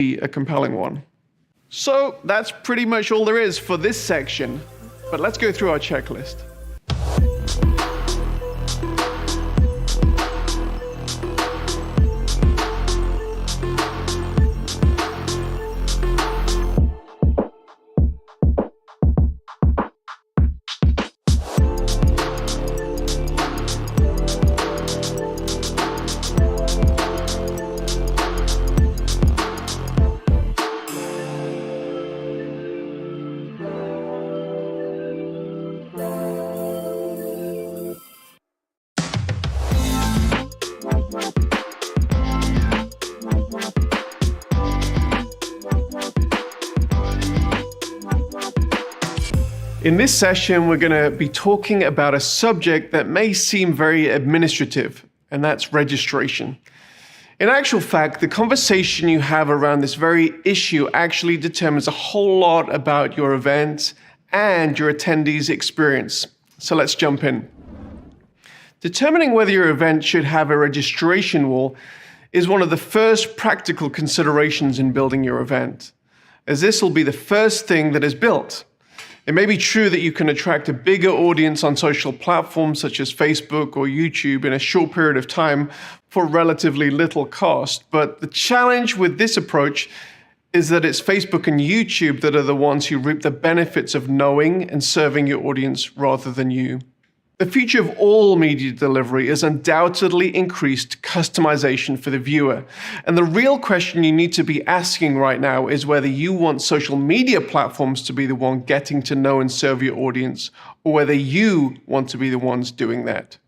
be a compelling one. So that's pretty much all there is for this section, but let's go through our checklist. In this session, we're going to be talking about a subject that may seem very administrative, and that's registration. In actual fact, the conversation you have around this very issue actually determines a whole lot about your event and your attendees' experience. So let's jump in. Determining whether your event should have a registration wall is one of the first practical considerations in building your event, as this will be the first thing that is built. It may be true that you can attract a bigger audience on social platforms such as Facebook or YouTube in a short period of time for relatively little cost, but the challenge with this approach is that it's Facebook and YouTube that are the ones who reap the benefits of knowing and serving your audience rather than you. The future of all media delivery is undoubtedly increased customization for the viewer. And the real question you need to be asking right now is whether you want social media platforms to be the one getting to know and serve your audience, or whether you want to be the ones doing that.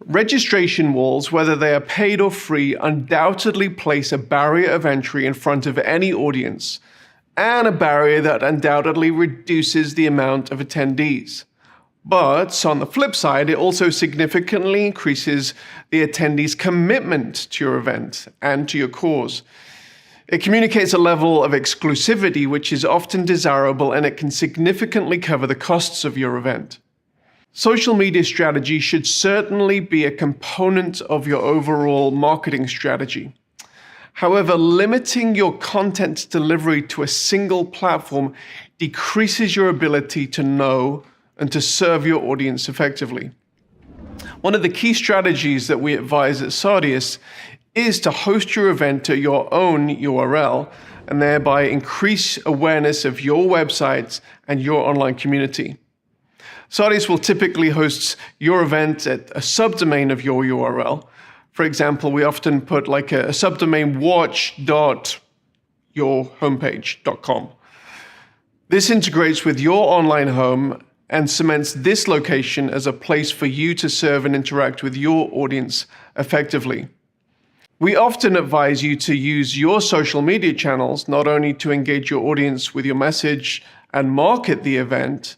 Registration walls, whether they are paid or free, undoubtedly place a barrier of entry in front of any audience, and a barrier that undoubtedly reduces the amount of attendees. But on the flip side, it also significantly increases the attendees' commitment to your event and to your cause. It communicates a level of exclusivity which is often desirable, and it can significantly cover the costs of your event. Social media strategy should certainly be a component of your overall marketing strategy. However, limiting your content delivery to a single platform decreases your ability to know and to serve your audience effectively. One of the key strategies that we advise at Sardius is to host your event to your own URL and thereby increase awareness of your website and your online community. Sardius will typically host your event at a subdomain of your URL. For example, we often put like a subdomain watch.yourhomepage.com. This integrates with your online home and cements this location as a place for you to serve and interact with your audience effectively. We often advise you to use your social media channels not only to engage your audience with your message and market the event,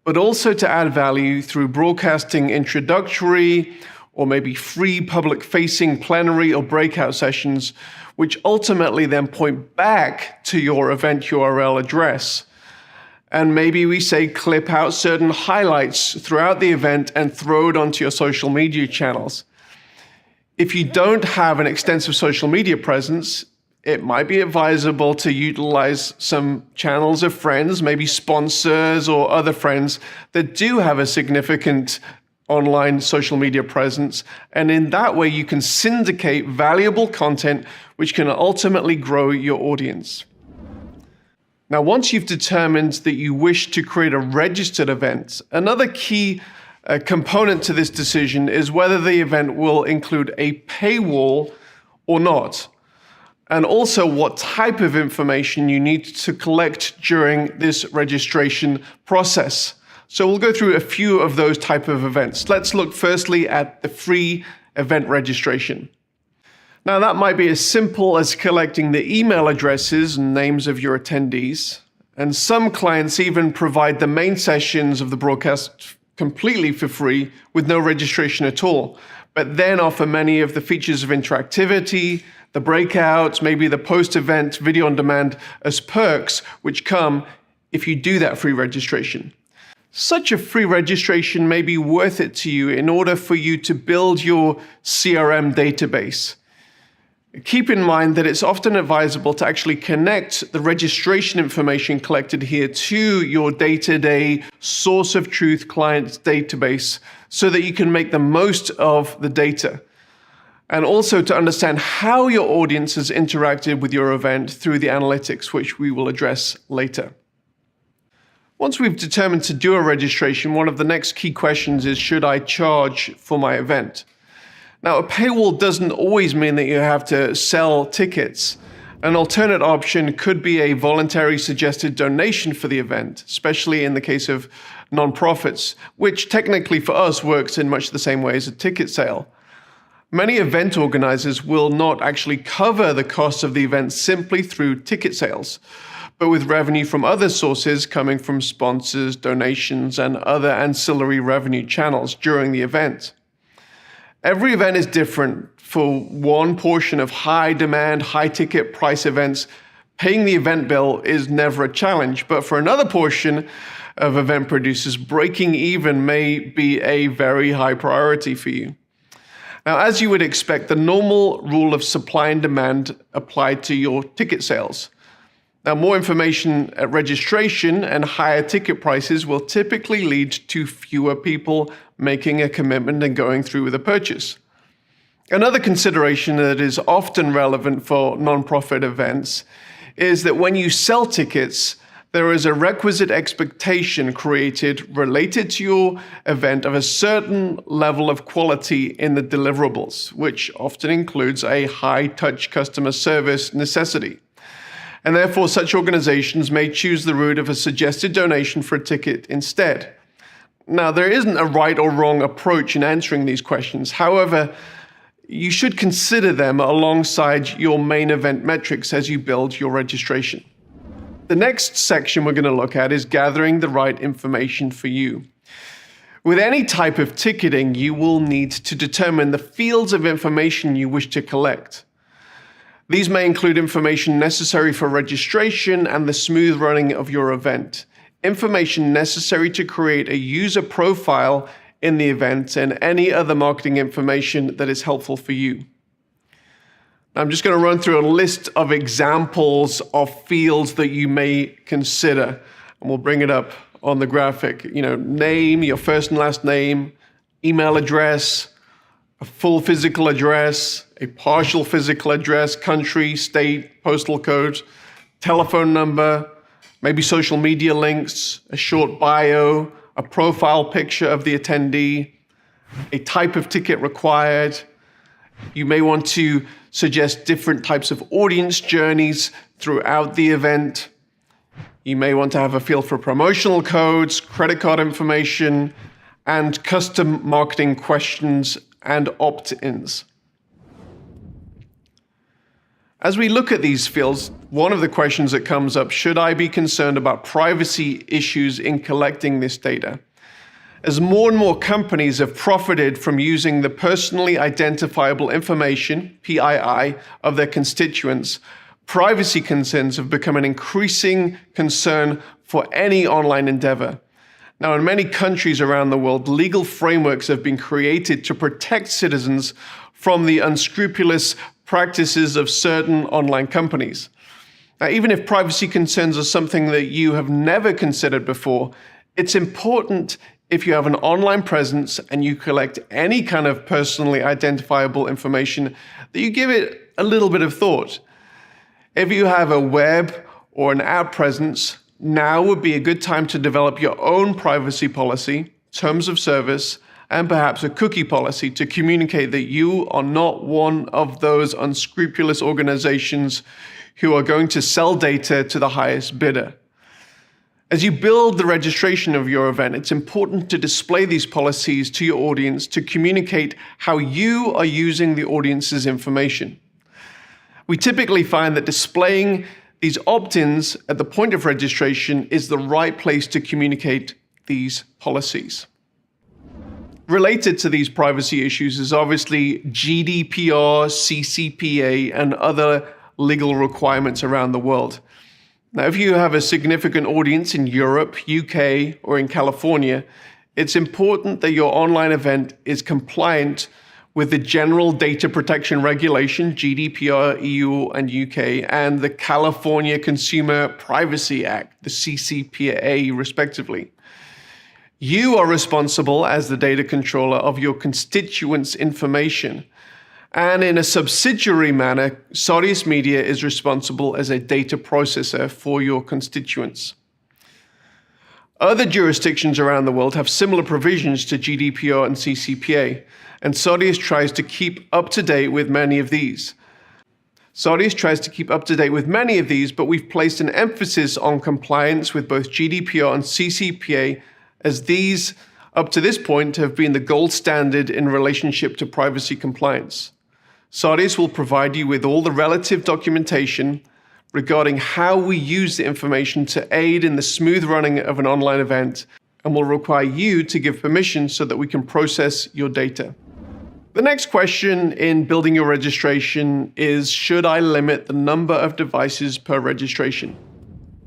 but also to add value through broadcasting introductory or maybe free public-facing plenary or breakout sessions, which ultimately then point back to your event URL address. And maybe we say clip out certain highlights throughout the event and throw it onto your social media channels. If you don't have an extensive social media presence, it might be advisable to utilize some channels of friends, maybe sponsors or other friends that do have a significant online social media presence. And in that way, you can syndicate valuable content, which can ultimately grow your audience. Now, once you've determined that you wish to create a registered event, another key component to this decision is whether the event will include a paywall or not, and also what type of information you need to collect during this registration process. So we'll go through a few of those type of events. Let's look firstly at the free event registration. Now, that might be as simple as collecting the email addresses and names of your attendees. And some clients even provide the main sessions of the broadcast completely for free with no registration at all, but then offer many of the features of interactivity, the breakouts, maybe the post-event video on demand as perks, which come if you do that free registration. Such a free registration may be worth it to you in order for you to build your CRM database. Keep in mind that it's often advisable to actually connect the registration information collected here to your day-to-day source of truth client's database so that you can make the most of the data. And also to understand how your audience has interacted with your event through the analytics, which we will address later. Once we've determined to do a registration, one of the next key questions is, should I charge for my event? Now, a paywall doesn't always mean that you have to sell tickets. An alternate option could be a voluntary suggested donation for the event, especially in the case of nonprofits, which technically for us works in much the same way as a ticket sale. Many event organizers will not actually cover the cost of the event simply through ticket sales, but with revenue from other sources coming from sponsors, donations, and other ancillary revenue channels during the event. Every event is different. For one portion of high demand, high ticket price events, paying the event bill is never a challenge. But for another portion of event producers, breaking even may be a very high priority for you. Now, as you would expect, the normal rule of supply and demand applied to your ticket sales. Now, more information at registration and higher ticket prices will typically lead to fewer people making a commitment and going through with a purchase. Another consideration that is often relevant for nonprofit events is that when you sell tickets, there is a requisite expectation created related to your event of a certain level of quality in the deliverables, which often includes a high-touch customer service necessity. And therefore, such organizations may choose the route of a suggested donation for a ticket instead. Now, there isn't a right or wrong approach in answering these questions. However, you should consider them alongside your main event metrics as you build your registration. The next section we're going to look at is gathering the right information for you. With any type of ticketing, you will need to determine the fields of information you wish to collect. These may include information necessary for registration and the smooth running of your event, information necessary to create a user profile in the event, and any other marketing information that is helpful for you. I'm just going to run through a list of examples of fields that you may consider, and we'll bring it up on the graphic. Name, your first and last name, email address, a full physical address, a partial physical address, country, state, postal code, telephone number, maybe social media links, a short bio, a profile picture of the attendee, a type of ticket required. You may want to suggest different types of audience journeys throughout the event. You may want to have a field for promotional codes, credit card information, and custom marketing questions and opt-ins. As we look at these fields, one of the questions that comes up, should I be concerned about privacy issues in collecting this data? As more and more companies have profited from using the personally identifiable information, PII, of their constituents, privacy concerns have become an increasing concern for any online endeavor. Now, in many countries around the world, legal frameworks have been created to protect citizens from the unscrupulous practices of certain online companies. Now, even if privacy concerns are something that you have never considered before, it's important, if you have an online presence and you collect any kind of personally identifiable information, that you give it a little bit of thought. If you have a web or an app presence, now would be a good time to develop your own privacy policy, terms of service, and perhaps a cookie policy to communicate that you are not one of those unscrupulous organizations who are going to sell data to the highest bidder. As you build the registration of your event, it's important to display these policies to your audience to communicate how you are using the audience's information. We typically find that displaying these opt-ins at the point of registration is the right place to communicate these policies. Related to these privacy issues is obviously GDPR, CCPA, and other legal requirements around the world. Now, if you have a significant audience in Europe, UK, or in California, it's important that your online event is compliant with the General Data Protection Regulation, GDPR, EU and UK, and the California Consumer Privacy Act, the CCPA, respectively. You are responsible as the data controller of your constituents' information. And in a subsidiary manner, Sodius Media is responsible as a data processor for your constituents. Other jurisdictions around the world have similar provisions to GDPR and CCPA, and Sodius tries to keep up to date with many of these. But we've placed an emphasis on compliance with both GDPR and CCPA, as these, up to this point, have been the gold standard in relationship to privacy compliance. Sodius will provide you with all the relative documentation regarding how we use the information to aid in the smooth running of an online event, and will require you to give permission so that we can process your data. The next question in building your registration is, should I limit the number of devices per registration?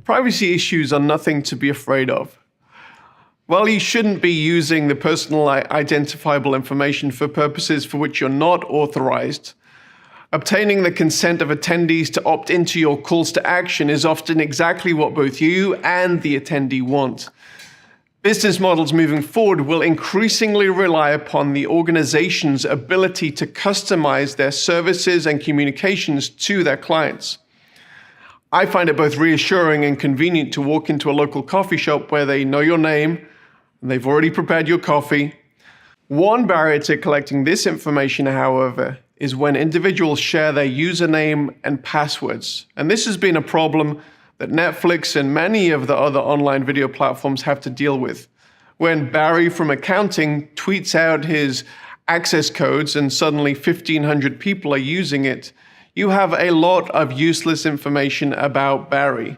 Privacy issues are nothing to be afraid of. While you shouldn't be using the personal identifiable information for purposes for which you're not authorized, obtaining the consent of attendees to opt into your calls to action is often exactly what both you and the attendee want. Business models moving forward will increasingly rely upon the organization's ability to customize their services and communications to their clients. I find it both reassuring and convenient to walk into a local coffee shop where they know your name and they've already prepared your coffee. One barrier to collecting this information, however, is when individuals share their username and passwords. And this has been a problem that Netflix and many of the other online video platforms have to deal with. When Barry from accounting tweets out his access codes and suddenly 1,500 people are using it, you have a lot of useless information about Barry.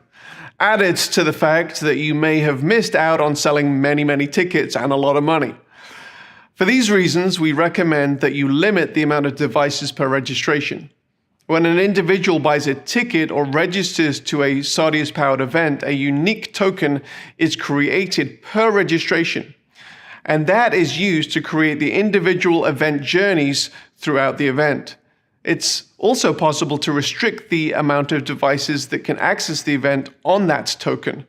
Added to the fact that you may have missed out on selling many tickets and a lot of money. For these reasons, we recommend that you limit the amount of devices per registration. When an individual buys a ticket or registers to a Sodius-powered event, a unique token is created per registration, and that is used to create the individual event journeys throughout the event. It's also possible to restrict the amount of devices that can access the event on that token.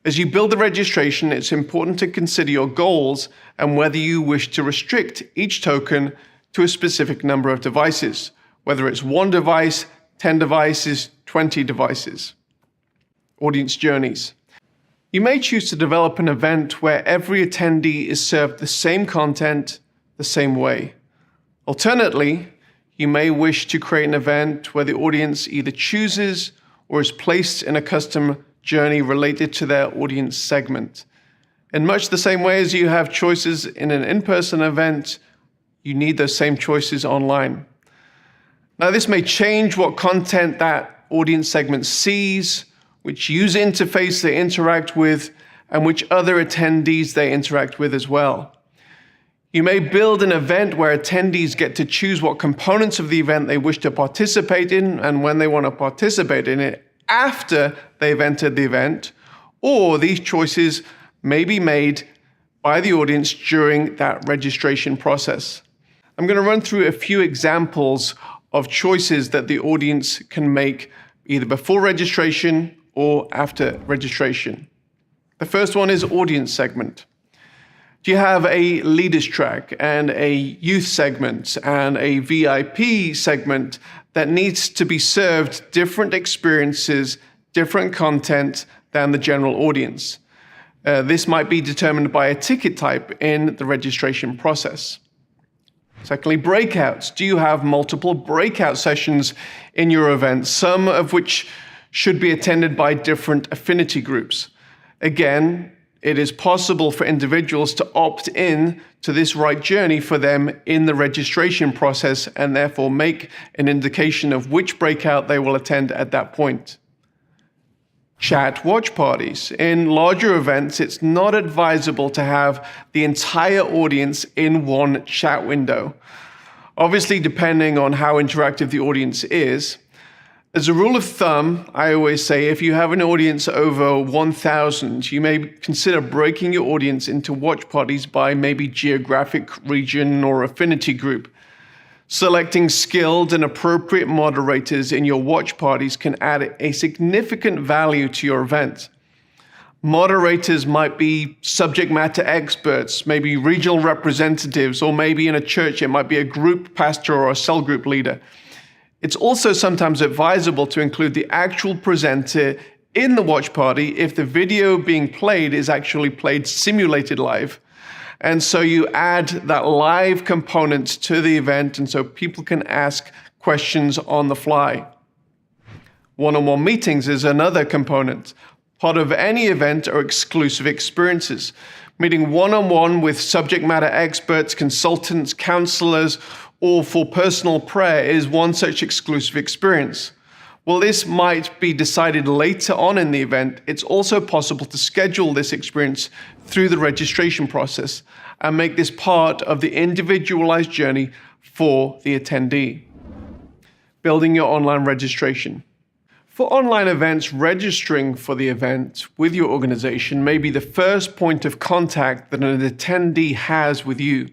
As you build the registration, it's important to consider your goals and whether you wish to restrict each token to a specific number of devices, whether it's 1 device, 10 devices, 20 devices. Audience journeys. You may choose to develop an event where every attendee is served the same content the same way. Alternately, you may wish to create an event where the audience either chooses or is placed in a custom journey related to their audience segment. In much the same way as you have choices in an in-person event, you need those same choices online. Now, this may change what content that audience segment sees, which user interface they interact with, and which other attendees they interact with as well. You may build an event where attendees get to choose what components of the event they wish to participate in and when they want to participate in it after they've entered the event, or these choices may be made by the audience during that registration process. I'm going to run through a few examples of choices that the audience can make either before registration or after registration. The first one is audience segment. Do you have a leaders track and a youth segment and a VIP segment that needs to be served different experiences, different content than the general audience? This might be determined by a ticket type in the registration process. Secondly, breakouts. Do you have multiple breakout sessions in your event, some of which should be attended by different affinity groups? Again, it is possible for individuals to opt in to this right journey for them in the registration process and therefore make an indication of which breakout they will attend at that point. Chat watch parties. In larger events, it's not advisable to have the entire audience in one chat window. Obviously, depending on how interactive the audience is. As a rule of thumb, I always say if you have an audience over 1,000, you may consider breaking your audience into watch parties by maybe geographic region or affinity group. Selecting skilled and appropriate moderators in your watch parties can add a significant value to your event. Moderators might be subject matter experts, maybe regional representatives, or maybe in a church it might be a group pastor or a cell group leader. It's also sometimes advisable to include the actual presenter in the watch party if the video being played is actually played simulated live. And so you add that live component to the event, and so people can ask questions on the fly. One-on-one meetings is another component. Part of any event are exclusive experiences. Meeting one-on-one with subject matter experts, consultants, counselors, or for personal prayer is one such exclusive experience. While this might be decided later on in the event, it's also possible to schedule this experience through the registration process and make this part of the individualized journey for the attendee. Building your online registration. For online events, registering for the event with your organization may be the first point of contact that an attendee has with you.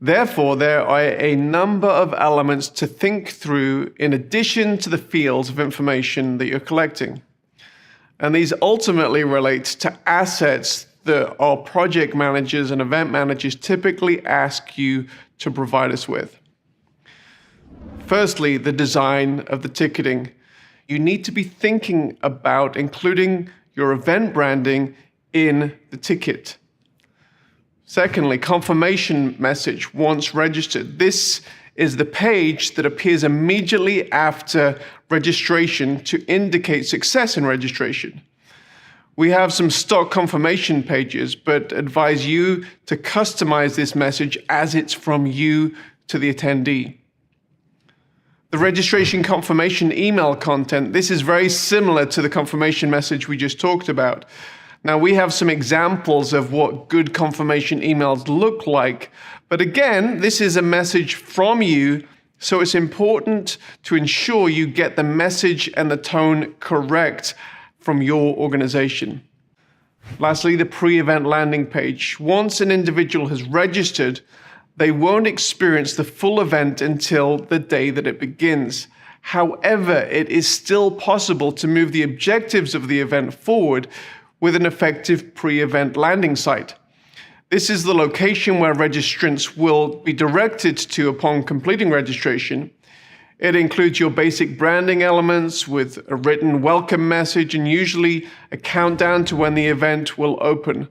Therefore, there are a number of elements to think through in addition to the fields of information that you're collecting. And these ultimately relate to assets that our project managers and event managers typically ask you to provide us with. Firstly, the design of the ticketing. You need to be thinking about including your event branding in the ticket. Secondly, confirmation message once registered. This is the page that appears immediately after registration to indicate success in registration. We have some stock confirmation pages, but advise you to customize this message as it's from you to the attendee. The registration confirmation email content, this is very similar to the confirmation message we just talked about. Now, we have some examples of what good confirmation emails look like, but again, this is a message from you, so it's important to ensure you get the message and the tone correct from your organization. Lastly, the pre-event landing page. Once an individual has registered, they won't experience the full event until the day that it begins. However, it is still possible to move the objectives of the event forward with an effective pre-event landing site. This is the location where registrants will be directed to upon completing registration. It includes your basic branding elements with a written welcome message and usually a countdown to when the event will open.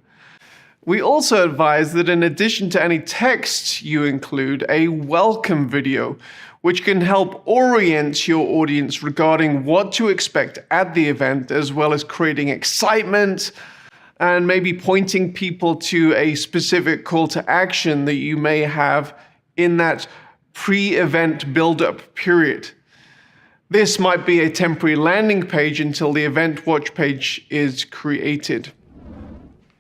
We also advise that in addition to any text, you include a welcome video, which can help orient your audience regarding what to expect at the event, as well as creating excitement and maybe pointing people to a specific call to action that you may have in that pre-event build-up period. This might be a temporary landing page until the event watch page is created.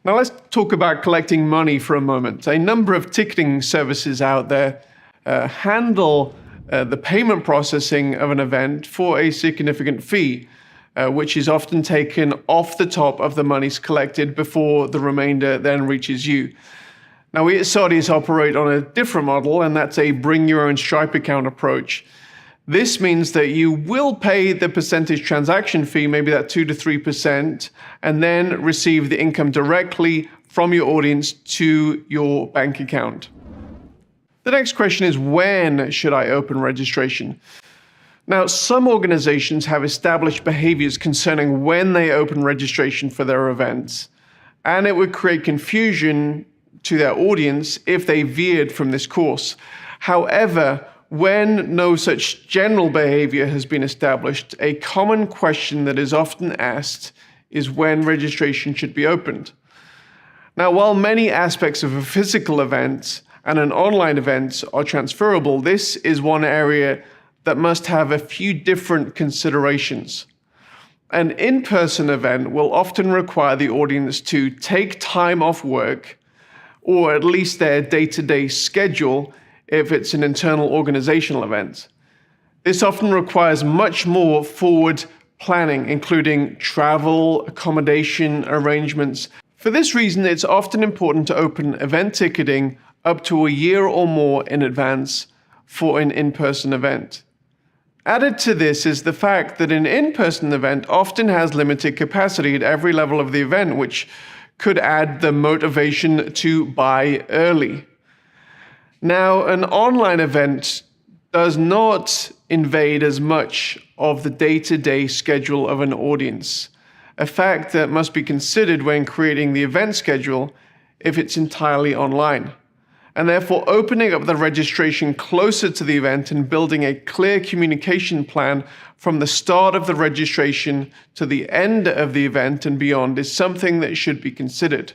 Now let's talk about collecting money for a moment. A number of ticketing services out there handle the payment processing of an event for a significant fee, which is often taken off the top of the monies collected before the remainder then reaches you. Now we at Saudis operate on a different model, and that's a bring your own Stripe account approach. This means that you will pay the percentage transaction fee, maybe that 2 to 3%, and then receive the income directly from your audience to your bank account. The next question is, when should I open registration? Now, some organizations have established behaviors concerning when they open registration for their events, and it would create confusion to their audience if they veered from this course. However, when no such general behavior has been established, a common question that is often asked is when registration should be opened. Now, while many aspects of a physical event and an online event are transferable, this is one area that must have a few different considerations. An in-person event will often require the audience to take time off work, or at least their day-to-day schedule, if it's an internal organizational event. This often requires much more forward planning, including travel, accommodation arrangements. For this reason, it's often important to open event ticketing up to a year or more in advance for an in-person event. Added to this is the fact that an in-person event often has limited capacity at every level of the event, which could add the motivation to buy early. Now, an online event does not invade as much of the day-to-day schedule of an audience, a fact that must be considered when creating the event schedule if it's entirely online. And therefore, opening up the registration closer to the event and building a clear communication plan from the start of the registration to the end of the event and beyond is something that should be considered.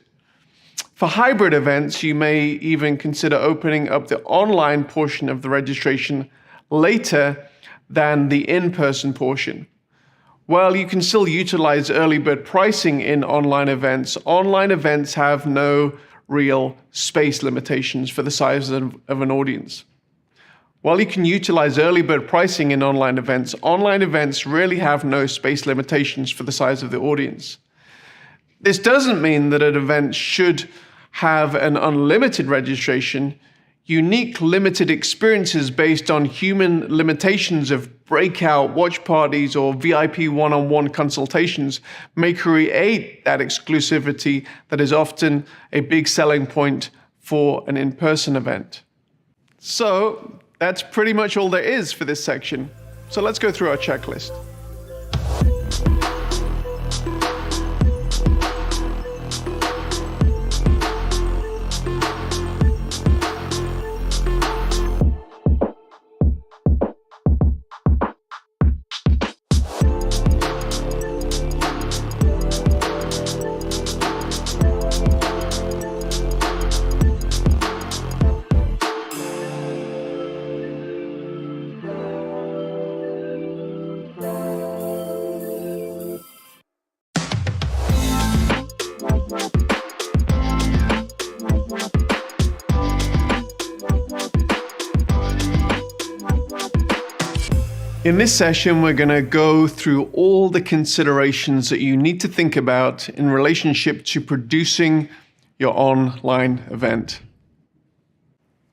For hybrid events, you may even consider opening up the online portion of the registration later than the in-person portion. While you can still utilize early bird pricing in online events have no real space limitations for the size of an audience. While you can utilize early bird pricing in online events really have no space limitations for the size of the audience. This doesn't mean that an event should have an unlimited registration. Unique limited experiences based on human limitations of breakout watch parties or VIP one-on-one consultations may create that exclusivity that is often a big selling point for an in-person event. So that's pretty much all there is for this section. So let's go through our checklist. In this session, we're going to go through all the considerations that you need to think about in relationship to producing your online event.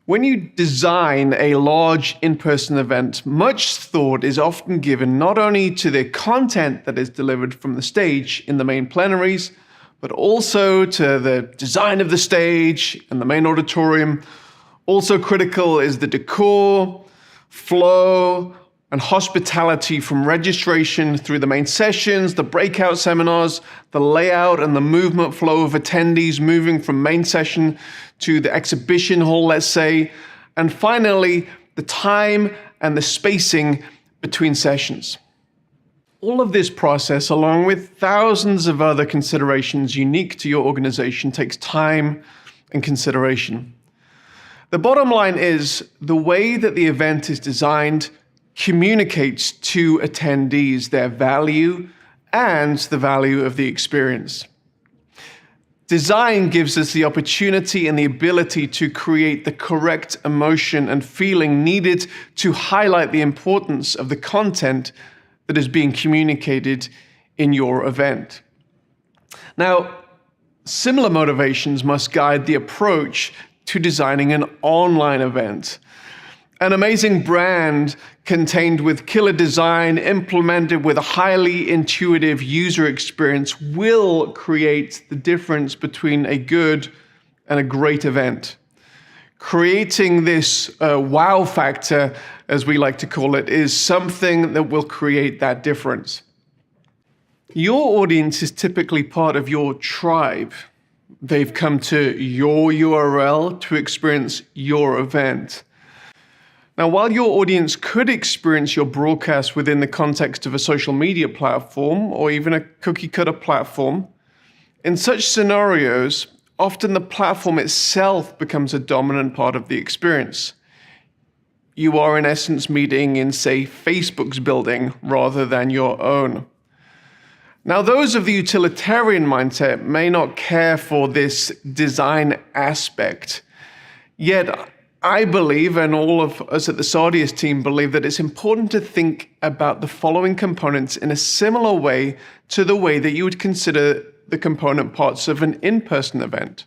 When you design a large in-person event, much thought is often given not only to the content that is delivered from the stage in the main plenaries, but also to the design of the stage and the main auditorium. Also critical is the decor, flow, and hospitality from registration through the main sessions, the breakout seminars, the layout and the movement flow of attendees moving from main session to the exhibition hall, let's say, and finally, the time and the spacing between sessions. All of this process, along with thousands of other considerations unique to your organization, takes time and consideration. The bottom line is the way that the event is designed communicates to attendees their value and the value of the experience. Design gives us the opportunity and the ability to create the correct emotion and feeling needed to highlight the importance of the content that is being communicated in your event. Now, similar motivations must guide the approach to designing an online event. An amazing brand contained with killer design, implemented with a highly intuitive user experience will create the difference between a good and a great event. Creating this wow factor, as we like to call it, is something that will create that difference. Your audience is typically part of your tribe. They've come to your URL to experience your event. Now, while your audience could experience your broadcast within the context of a social media platform or even a cookie-cutter platform, in such scenarios, often the platform itself becomes a dominant part of the experience. You are, in essence, meeting in, say, Facebook's building rather than your own. Now, those of the utilitarian mindset may not care for this design aspect, yet I believe, and all of us at the Sardius team believe, that it's important to think about the following components in a similar way to the way that you would consider the component parts of an in-person event.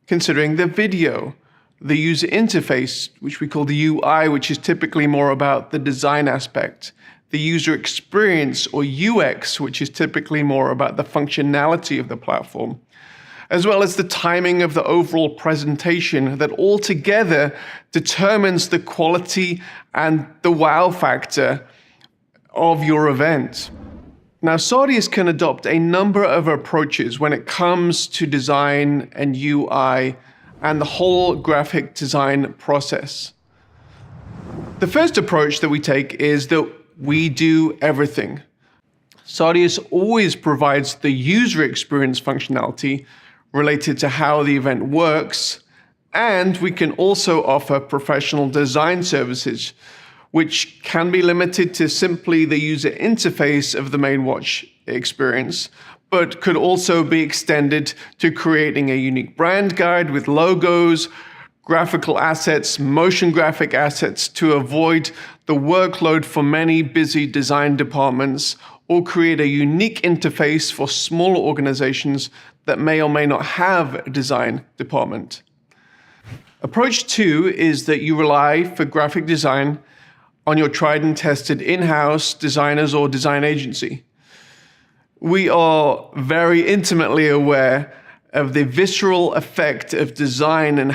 Considering the video, the user interface, which we call the UI, which is typically more about the design aspect, the user experience or UX, which is typically more about the functionality of the platform, as well as the timing of the overall presentation that altogether determines the quality and the wow factor of your event. Now, Sardius can adopt a number of approaches when it comes to design and UI and the whole graphic design process. The first approach that we take is that we do everything. Sardius always provides the user experience functionality related to how the event works, and we can also offer professional design services, which can be limited to simply the user interface of the main watch experience, but could also be extended to creating a unique brand guide with logos, graphical assets, motion graphic assets to avoid the workload for many busy design departments, or create a unique interface for smaller organizations that may or may not have a design department. Approach 2 is that you rely for graphic design on your tried and tested in-house designers or design agency. We are very intimately aware of the visceral effect of design and